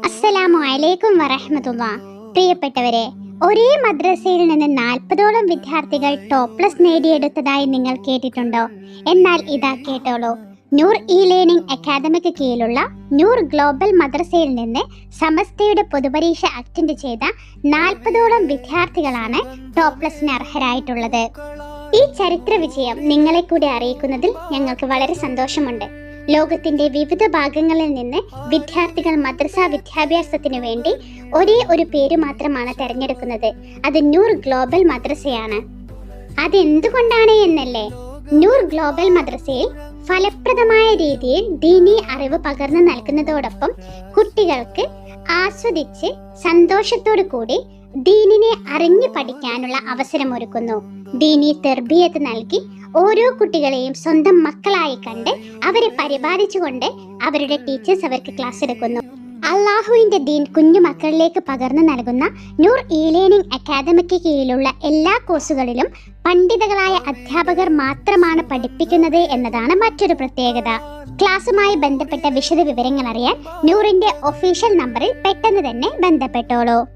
അസ്സലാമു അലൈക്കും വറഹ്മത്തുള്ളാഹി. പ്രിയപ്പെട്ടവരെ, ഒരേ മദ്രസയിൽ നിന്ന് 40ഓളം വിദ്യാർത്ഥികൾ ടോപ്പ് പ്ലസ് നേടിയെടുത്തതായി നിങ്ങൾ കേട്ടിട്ടുണ്ടോ? എന്നാൽ ഇതാ കേട്ടോളൂ. നൂർ ഇ ലേണിംഗ് അക്കാദമിക്ക് കീഴിലുള്ള നൂർ ഗ്ലോബൽ മദ്രസയിൽ നിന്ന് സമസ്തയുടെ പൊതുപരീക്ഷ അറ്റൻഡ് ചെയ്ത 40ഓളം വിദ്യാർത്ഥികളാണ് ടോപ്പ് പ്ലസിന് അർഹരായിട്ടുള്ളത്. ഈ ചരിത്ര വിജയം നിങ്ങളെ കൂടി അറിയിക്കുന്നതിൽ ഞങ്ങൾക്ക് വളരെ സന്തോഷമുണ്ട്. ലോകത്തിന്റെ വിവിധ ഭാഗങ്ങളിൽ നിന്ന് വിദ്യാർത്ഥികൾ മദ്രസ വിദ്യാഭ്യാസത്തിന് വേണ്ടി ഒരേ ഒരു പേര് മാത്രമാണ് തിരഞ്ഞെടുക്കുന്നത്. അത് നൂർ ഗ്ലോബൽ മദ്രസയാണ്. അതെന്തുകൊണ്ടാണ് എന്നല്ലേ? നൂർ ഗ്ലോബൽ മദ്രസയിൽ ഫലപ്രദമായ രീതിയിൽ ദീനീ അറിവ് പകർന്നു നൽകുന്നതോടൊപ്പം കുട്ടികൾക്ക് ആസ്വദിച്ച് സന്തോഷത്തോടു കൂടി ദീനിനെ അറിഞ്ഞു പഠിക്കാനുള്ള അവസരമൊരുക്കുന്നു. ദീനീ തെർബിയത്ത് നൽകി ഓരോ കുട്ടികളെയും സ്വന്തം മക്കളായി കണ്ട് അവരെ പരിപാലിച്ചുകൊണ്ട് അവരുടെ ടീച്ചേഴ്സ് അവർക്ക് ക്ലാസ് എടുക്കുന്നു. അള്ളാഹുവിന്റെ ദീൻ കുഞ്ഞു മക്കളിലേക്ക് പകർന്നു നൽകുന്ന നൂർ ഇ ലേണിംഗ് അക്കാദമിക്ക് കീഴിലുള്ള എല്ലാ കോഴ്സുകളിലും പണ്ഡിതകളായ അധ്യാപകർ മാത്രമാണ് പഠിപ്പിക്കുന്നത് എന്നതാണ് മറ്റൊരു പ്രത്യേകത. ക്ലാസുമായി ബന്ധപ്പെട്ട വിശദ വിവരങ്ങൾ അറിയാൻ നൂറിന്റെ ഒഫീഷ്യൽ നമ്പറിൽ പെട്ടെന്ന് തന്നെ ബന്ധപ്പെട്ടോളൂ.